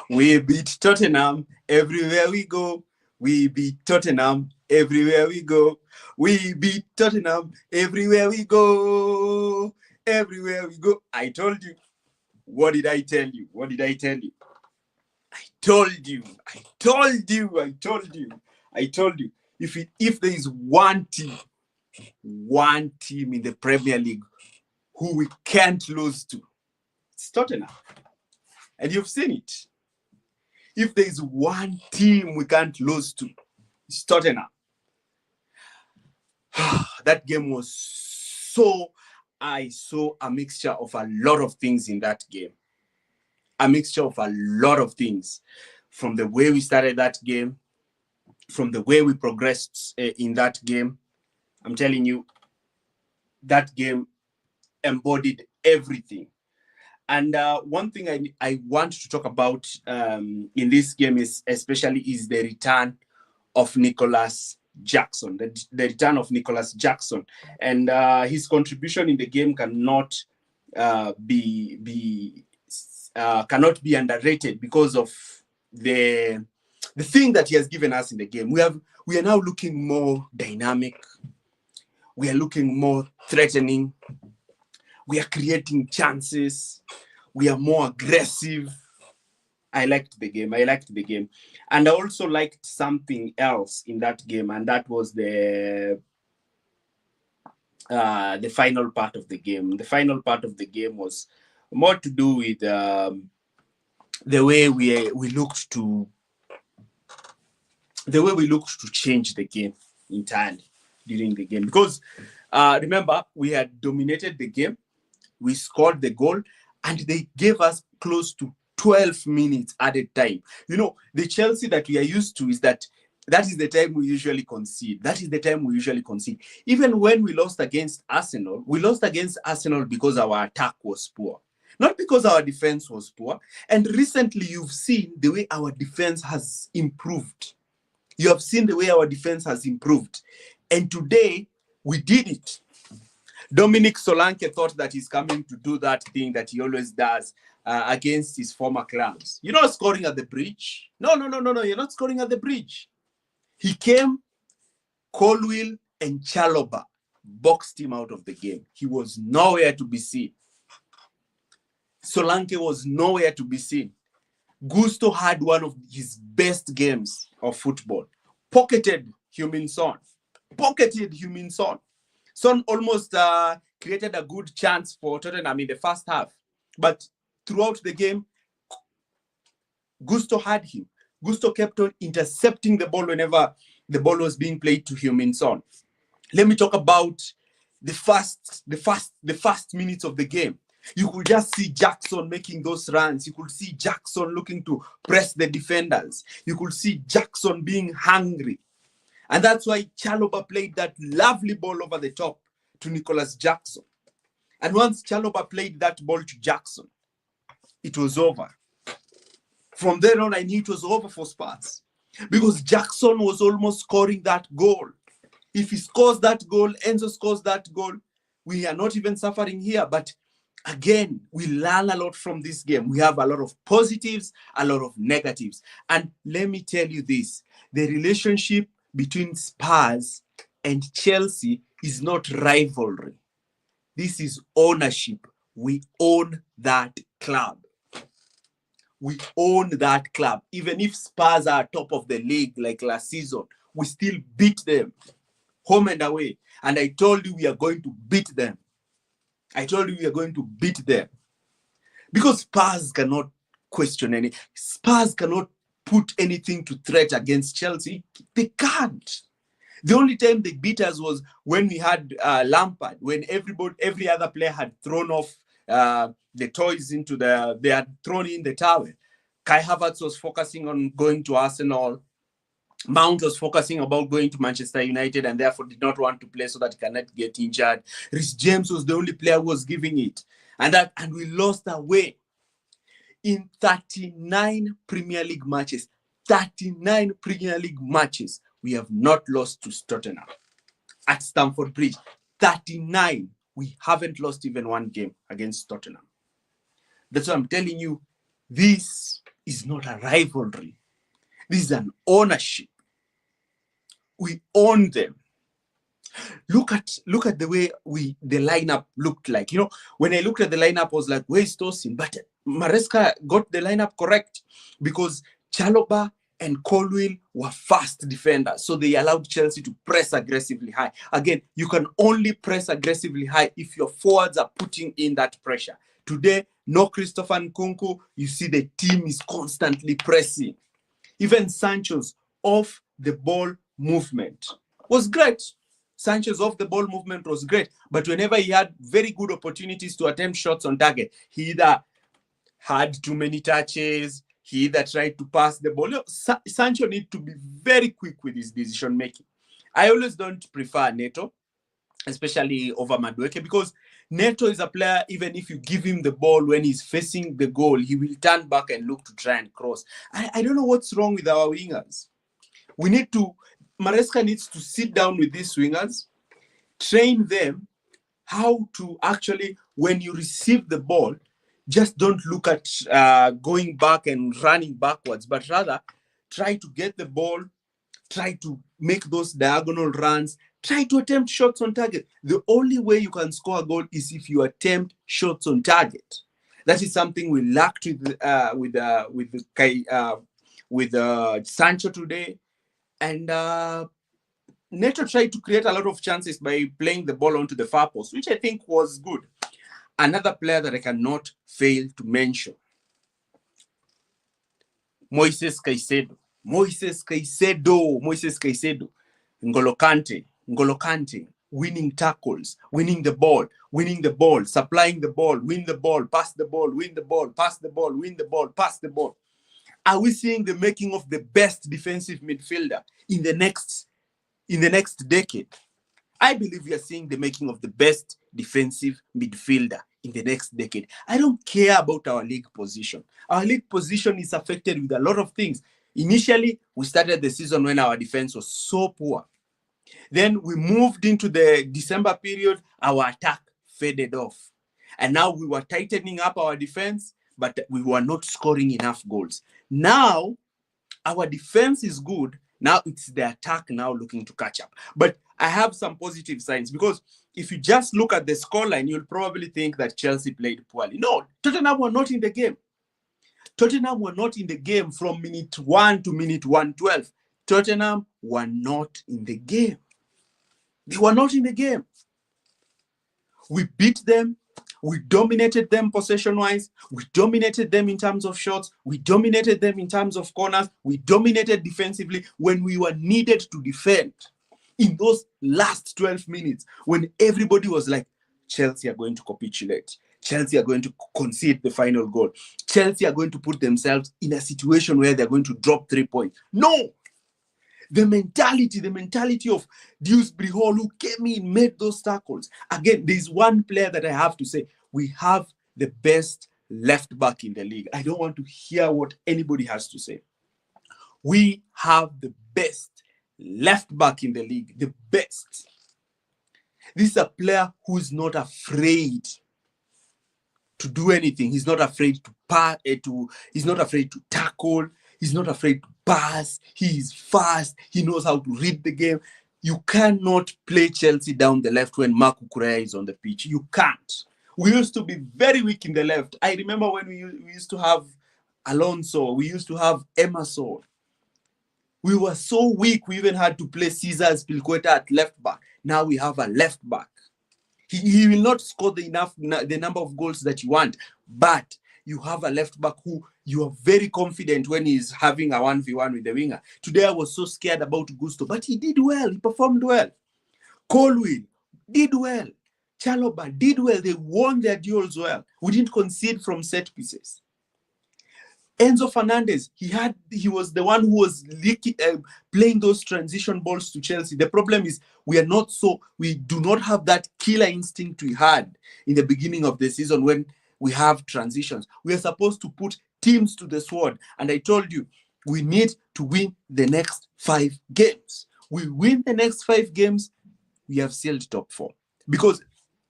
We beat Tottenham everywhere we go. We beat Tottenham everywhere we go. We beat Tottenham everywhere we go. Everywhere we go. I told you. What did I tell you? What did I tell you? I told you. I told you. I told you. I told you. If there is one team in the Premier League who we can't lose to, it's Tottenham. And you've seen it. If there is one team we can't lose to, it's Tottenham. That game was I saw a mixture of a lot of things in that game. A mixture of a lot of things. From the way we started that game, from the way we progressed in that game. I'm telling you, that game embodied everything. And one thing I want to talk about in this game is the return of Nicholas Jackson, the return of Nicholas Jackson, and his contribution in the game cannot be underrated because of the thing that he has given us in the game. We are now looking more dynamic. We are looking more threatening. We are creating chances. We are more aggressive. I liked the game. And I also liked something else in that game, and that was the final part of the game. The final part of the game was more to do with the way we looked to change the game entirely during the game. Because remember, we had dominated the game. We scored the goal, and they gave us close to 12 minutes added time. You know, the Chelsea that we are used to is that is the time we usually concede. Even when we lost against Arsenal, because our attack was poor, not because our defense was poor. And recently, you've seen the way our defense has improved. And today, we did it. Dominic Solanke thought that he's coming to do that thing that he always does against his former clubs. You're not scoring at the bridge. No. You're not scoring at the bridge. He came, Colwill and Chalobah boxed him out of the game. He was nowhere to be seen. Solanke was nowhere to be seen. Gusto had one of his best games of football. Pocketed Heung-min Son. Son almost created a good chance for Tottenham in the first half. But throughout the game, Gusto had him. Gusto kept on intercepting the ball whenever the ball was being played to Heung-min Son. Let me talk about the first minutes of the game. You could just see Jackson making those runs. You could see Jackson looking to press the defenders. You could see Jackson being hungry. And that's why Chalobah played that lovely ball over the top to Nicholas Jackson. And once Chalobah played that ball to Jackson, it was over. From then on, I knew it was over for Spurs. Because Jackson was almost scoring that goal. If he scores that goal, Enzo scores that goal, we are not even suffering here. But again, we learn a lot from this game. We have a lot of positives, a lot of negatives. And let me tell you this, the relationship between Spurs and Chelsea is not rivalry. This is ownership. We own that club. Even if Spurs are top of the league like last season, we still beat them home and away. And I told you we are going to beat them. Because Spurs cannot question any. Spurs cannot put anything to threat against Chelsea. They can't. The only time they beat us was when we had Lampard, when every other player had thrown off the toys they had thrown in the towel. Kai Havertz was focusing on going to Arsenal. Mount was focusing about going to Manchester United and therefore did not want to play so that he cannot get injured. Reece James was the only player who was giving it. And we lost away in 39 Premier League matches. 39 Premier League matches. We have not lost to Tottenham at Stamford Bridge. 39. We haven't lost even one game against Tottenham. That's what I'm telling you. This is not a rivalry. This is an ownership. We own them. Look at the way the lineup looked like. You know, when I looked at the lineup, I was like, where's Tosin? But Maresca got the lineup correct because Chalobah and Colwill were fast defenders. So they allowed Chelsea to press aggressively high. Again, you can only press aggressively high if your forwards are putting in that pressure. Today, no Christopher Nkunku. You see the team is constantly pressing. Even Sancho's off the ball movement was great. Sancho's off the ball movement was great. But whenever he had very good opportunities to attempt shots on target, he either had too many touches, he either tried to pass the ball. Sancho needs to be very quick with his decision making. I always don't prefer Neto, especially over Madueke, because Neto is a player, even if you give him the ball when he's facing the goal, he will turn back and look to try and cross. I don't know what's wrong with our wingers. Maresca needs to sit down with these wingers, train them how to actually, when you receive the ball, just don't look at going back and running backwards, but rather try to get the ball, try to make those diagonal runs, try to attempt shots on target. The only way you can score a goal is if you attempt shots on target. That is something we lacked with Sancho today. And Neto tried to create a lot of chances by playing the ball onto the far post, which I think was good. Another player that I cannot fail to mention, Moises Caicedo. N'Golo Kante, winning tackles, winning the ball, supplying the ball, win the ball, pass the ball, win the ball, pass the ball, win the ball, pass the ball. Are we seeing the making of the best defensive midfielder in the next decade? I believe we are seeing the making of the best defensive midfielder in the next decade. I don't care about our league position. Our league position is affected with a lot of things. Initially, we started the season when our defense was so poor. Then we moved into the December period, our attack faded off. And now we were tightening up our defense, but we were not scoring enough goals. Now, our defense is good. Now it's the attack now looking to catch up. But I have some positive signs, because if you just look at the scoreline, you'll probably think that Chelsea played poorly. No, Tottenham were not in the game. Tottenham were not in the game from minute 1 to minute 112. Tottenham were not in the game. They were not in the game. We beat them. We dominated them possession-wise. We dominated them in terms of shots. We dominated them in terms of corners. We dominated defensively when we were needed to defend. In those last 12 minutes, when everybody was like, Chelsea are going to capitulate. Chelsea are going to concede the final goal. Chelsea are going to put themselves in a situation where they're going to drop 3 points. No! The mentality of Dewsbury Hall, who came in, made those tackles. Again, there's one player that I have to say, we have the best left back in the league. I don't want to hear what anybody has to say. We have the best left back in the league, the best. This is a player who is not afraid to do anything. He's not afraid he's not afraid to tackle. He's not afraid to pass. He is fast. He knows how to read the game. You cannot play Chelsea down the left when Marc Cucurella is on the pitch. You can't. We used to be very weak in the left. I remember when we used to have Alonso. We used to have Emerson. We were so weak, we even had to play Cesar Azpilicueta at left back. Now we have a left back. He will not score the number of goals that you want, but you have a left back who you are very confident when he's having a 1v1 with the winger. Today I was so scared about Gusto, but he did well. He performed well. Colwill did well. Chalobah did well. They won their duels well. We didn't concede from set pieces. Enzo Fernandez, he was the one who was playing those transition balls to Chelsea. The problem is we do not have that killer instinct we had in the beginning of the season when we have transitions. We are supposed to put teams to the sword. And I told you, we need to win the next 5 games. We win the next 5 games, we have sealed top 4. Because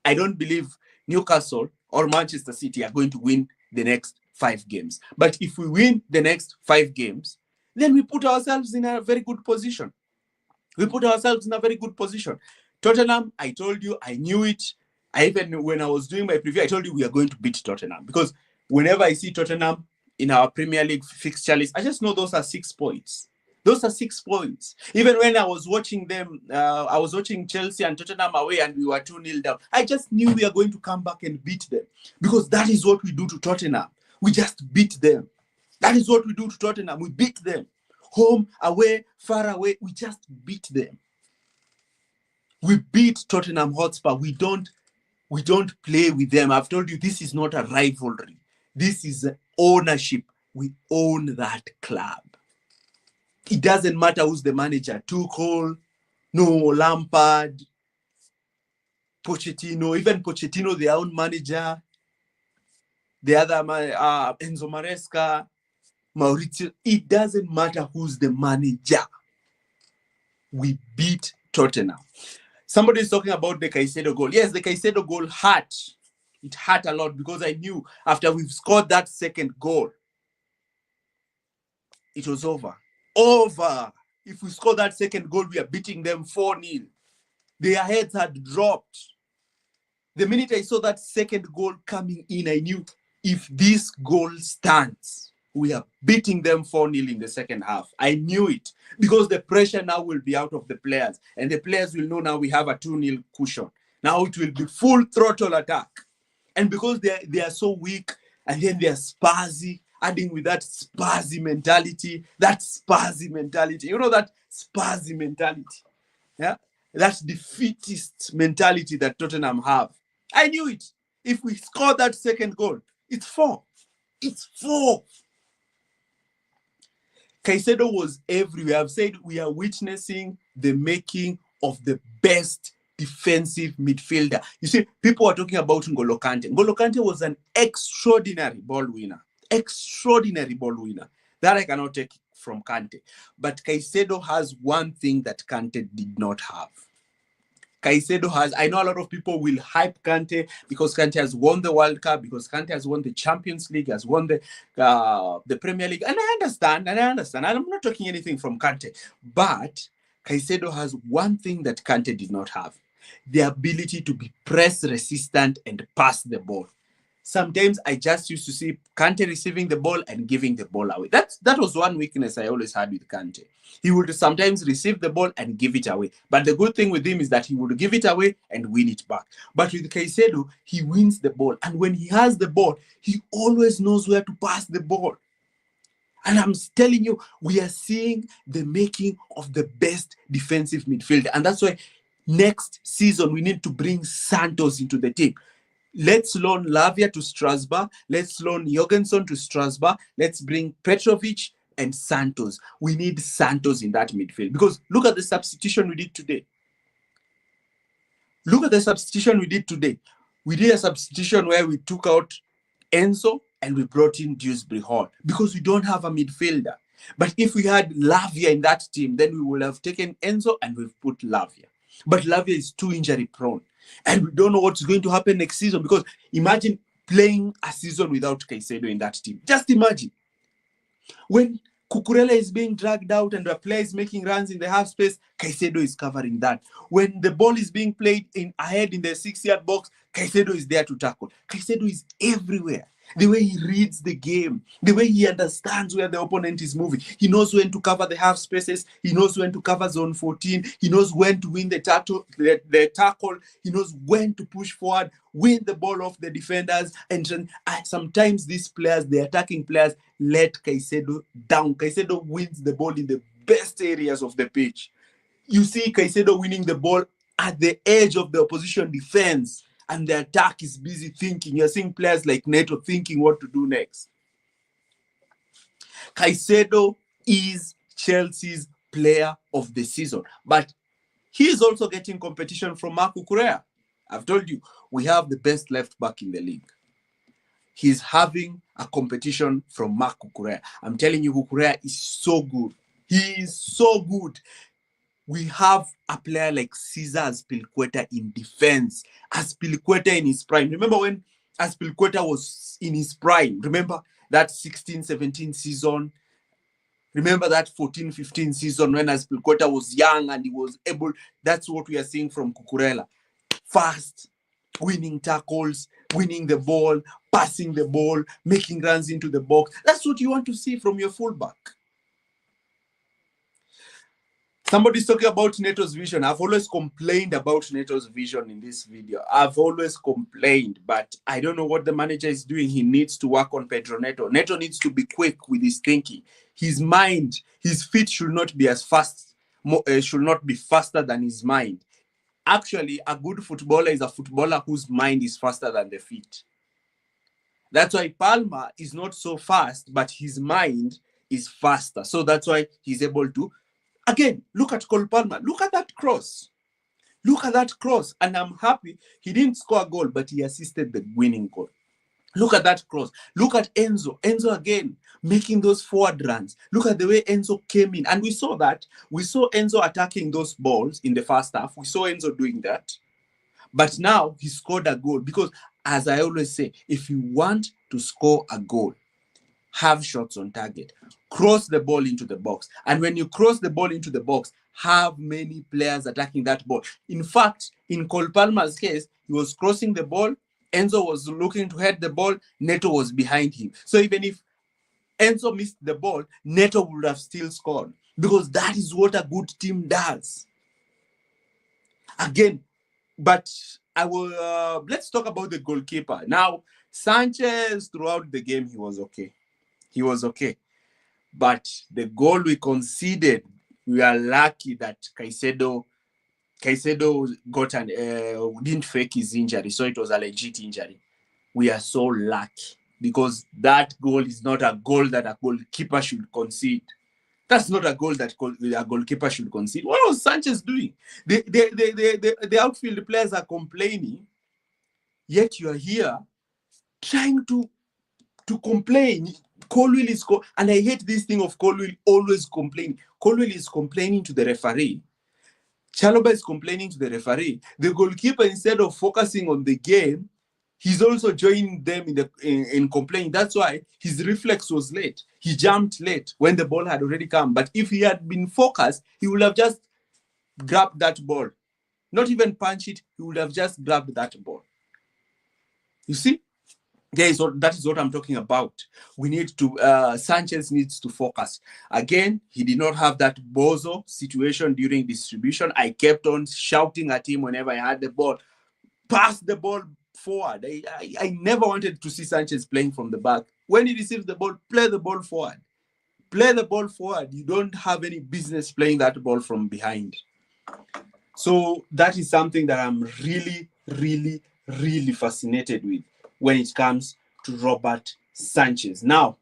I don't believe Newcastle or Manchester City are going to win the next 5 games. But if we win the next 5 games, then we put ourselves in a very good position. We put ourselves in a very good position. Tottenham, I told you, I knew it. When I was doing my preview, I told you we are going to beat Tottenham, because whenever I see Tottenham in our Premier League fixture list, I just know those are 6 points. Those are 6 points. Even when I was watching them, I was watching Chelsea and Tottenham away and we were 2-0 down. I just knew we are going to come back and beat them, because that is what we do to Tottenham. We just beat them. That is what we do to Tottenham. We beat them. Home, away, far away, we just beat them. We beat Tottenham Hotspur. We don't play with them. I've told you, this is not a rivalry. This is ownership. We own that club. It doesn't matter who's the manager. Tuchel, no, Lampard, Pochettino, even Pochettino, their own manager, the other Enzo Maresca, Maurizio. It doesn't matter who's the manager. We beat Tottenham. Somebody is talking about the Caicedo goal. Yes, the Caicedo goal hurt. It hurt a lot, because I knew after we've scored that second goal, it was over. Over. If we score that second goal, we are beating them 4-0. Their heads had dropped. The minute I saw that second goal coming in, I knew if this goal stands, we are beating them 4-0 in the second half. I knew it, because the pressure now will be out of the players, and the players will know now we have a 2-0 cushion. Now it will be full throttle attack. And because they are so weak, and then they are Spursy, adding with that Spursy mentality, you know, that Spursy mentality, yeah, that defeatist mentality that Tottenham have. I knew it. If we score that second goal, it's 4. It's 4. Caicedo was everywhere. I've said we are witnessing the making of the best defensive midfielder. You see, people are talking about N'Golo Kante. N'Golo Kante was an extraordinary ball winner. Extraordinary ball winner. That I cannot take from Kante. But Caicedo has one thing that Kante did not have. Caicedo has, I know a lot of people will hype Kante because Kante has won the World Cup, because Kante has won the Champions League, has won the Premier League. And I understand. I'm not talking anything from Kante. But Caicedo has one thing that Kante did not have: the ability to be press resistant and pass the ball. Sometimes I just used to see Kante receiving the ball and giving the ball away. That was one weakness I always had with Kante. He would sometimes receive the ball and give it away. But the good thing with him is that he would give it away and win it back. But with Caicedo, he wins the ball. And when he has the ball, he always knows where to pass the ball. And I'm telling you, we are seeing the making of the best defensive midfielder. And that's why next season we need to bring Santos into the team. Let's loan Lavia to Strasbourg. Let's loan Jorgensen to Strasbourg. Let's bring Petrovic and Santos. We need Santos in that midfield. Because look at the substitution we did today. Look at the substitution we did today. We did a substitution where we took out Enzo and we brought in Dewsbury Hall, because we don't have a midfielder. But if we had Lavia in that team, then we would have taken Enzo and we've put Lavia. But Lavia is too injury prone. And we don't know what's going to happen next season, because imagine playing a season without Caicedo in that team. Just imagine. When Cucurella is being dragged out and the player is making runs in the half space, Caicedo is covering that. When the ball is being played ahead in the 6-yard box, Caicedo is there to tackle. Caicedo is everywhere. The way he reads the game, the way he understands where the opponent is moving. He knows when to cover the half spaces. He knows when to cover zone 14. He knows when to win the tackle. He knows when to push forward, win the ball off the defenders. And sometimes these players, the attacking players, let Caicedo down. Caicedo wins the ball in the best areas of the pitch. You see Caicedo winning the ball at the edge of the opposition defense, and the attack is busy thinking. You're seeing players like Neto thinking what to do next. Caicedo is Chelsea's player of the season, but he is also getting competition from Marc Cucurella. I've told you, we have the best left back in the league. He's having a competition from Marc Cucurella. I'm telling you, Cucurella is so good. He is so good. We have a player like Cesar Azpilicueta in defense. Azpilicueta in his prime. Remember when Azpilicueta was in his prime? Remember that 16-17 season. Remember that 14-15 season when Azpilicueta was young and he was able. That's what we are seeing from Cucurella. Fast, winning tackles, winning the ball, passing the ball, making runs into the box. That's what you want to see from your fullback. Somebody's talking about Neto's vision. I've always complained about Neto's vision in this video. I've always complained, but I don't know what the manager is doing. He needs to work on Pedro Neto. Neto needs to be quick with his thinking. His mind, his feet should not be as fast, should not be faster than his mind. Actually, a good footballer is a footballer whose mind is faster than the feet. That's why Palmer is not so fast, but his mind is faster. So that's why he's able to. Again, look at Cole Palmer. Look at that cross. Look at that cross. And I'm happy he didn't score a goal, but he assisted the winning goal. Look at that cross. Look at Enzo. Enzo again, making those forward runs. Look at the way Enzo came in. And we saw that. We saw Enzo attacking those balls in the first half. We saw Enzo doing that. But now he scored a goal. Because, as I always say, if you want to score a goal, have shots on target. Cross the ball into the box. And when you cross the ball into the box, have many players attacking that ball. In fact, in Cole Palmer's case, he was crossing the ball. Enzo was looking to head the ball. Neto was behind him. So even if Enzo missed the ball, Neto would have still scored. Because that is what a good team does. Again, but I will. Let's talk about the goalkeeper. Now, Sanchez, throughout the game, he was okay. He was okay. But the goal we conceded, we are lucky that Caicedo got an didn't fake his injury, so it was a legit injury. We are so lucky because that goal is not a goal that a goalkeeper should concede. That's not a goal that a goalkeeper should concede. What was Sanchez doing? The outfield players are complaining, yet you are here trying to complain. Colwill is and I hate this thing of Colwill always complaining. Colwill is complaining to the referee. Chalobah is complaining to the referee. The goalkeeper, instead of focusing on the game, he's also joining them in complaining. That's why his reflex was late. He jumped late when the ball had already come. But if he had been focused, he would have just grabbed that ball. Not even punch it. He would have just grabbed that ball. You see? That is what I'm talking about. We need to, Sanchez needs to focus. Again, he did not have that bozo situation during distribution. I kept on shouting at him whenever I had the ball. Pass the ball forward. I never wanted to see Sanchez playing from the back. When he receives the ball, play the ball forward. Play the ball forward. You don't have any business playing that ball from behind. So that is something that I'm really, really, really fascinated with when it comes to Robert Sanchez. Now,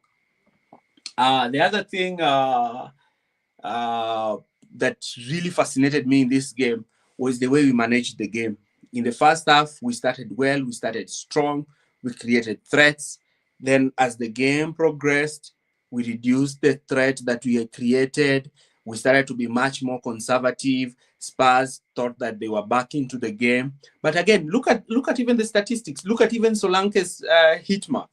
the other thing that really fascinated me in this game was the way we managed the game. In the first half, we started well, we started strong, we created threats. Then as the game progressed, we reduced the threat that we had created. We started to be much more conservative. Spurs thought that they were back into the game. But again, look at even the statistics. Look at even Solanke's hit map.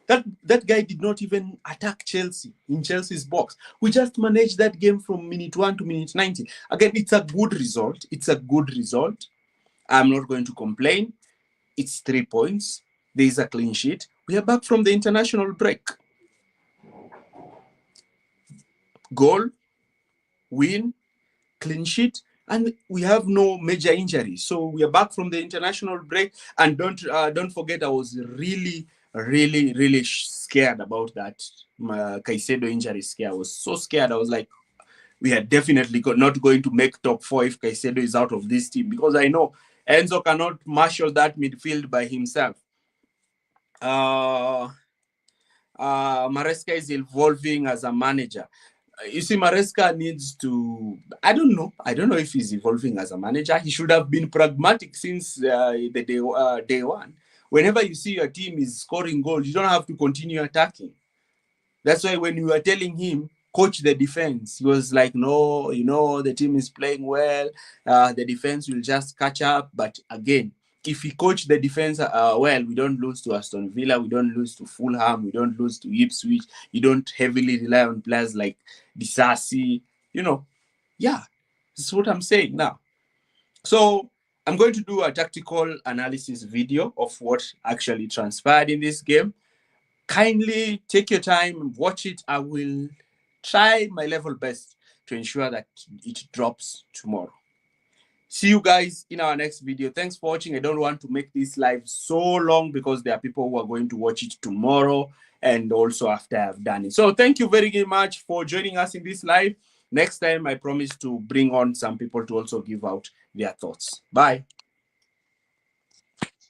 That guy did not even attack Chelsea in Chelsea's box. We just managed that game from minute 1 to minute 90. Again, it's a good result. It's a good result. I'm not going to complain. It's 3 points. There is a clean sheet. We are back from the international break. Goal, win, clean sheet, and we have no major injuries. So we are back from the international break. And don't forget, I was really scared about that Caicedo injury scare. I was so scared. I was like, we are definitely not going to make top 4 if Caicedo is out of this team, because I know Enzo cannot marshal that midfield by himself. Maresca is evolving as a manager. You see, Maresca needs to, I don't know if he's evolving as a manager. He should have been pragmatic since the day one. Whenever you see your team is scoring goals, you don't have to continue attacking. That's why when you were telling him, coach the defense, he was like, no, the team is playing well. The defense will just catch up. But again, if he coached the defense well, we don't lose to Aston Villa, we don't lose to Fulham, we don't lose to Ipswich. You don't heavily rely on players like Disasi. You know, yeah, that's what I'm saying now. So I'm going to do a tactical analysis video of what actually transpired in this game. Kindly take your time, watch it. I will try my level best to ensure that it drops tomorrow. See you guys in our next video. Thanks for watching. I don't want to make this live so long because there are people who are going to watch it tomorrow and also after I've done it. So thank you very much for joining us in this live. Next time, I promise to bring on some people to also give out their thoughts. Bye.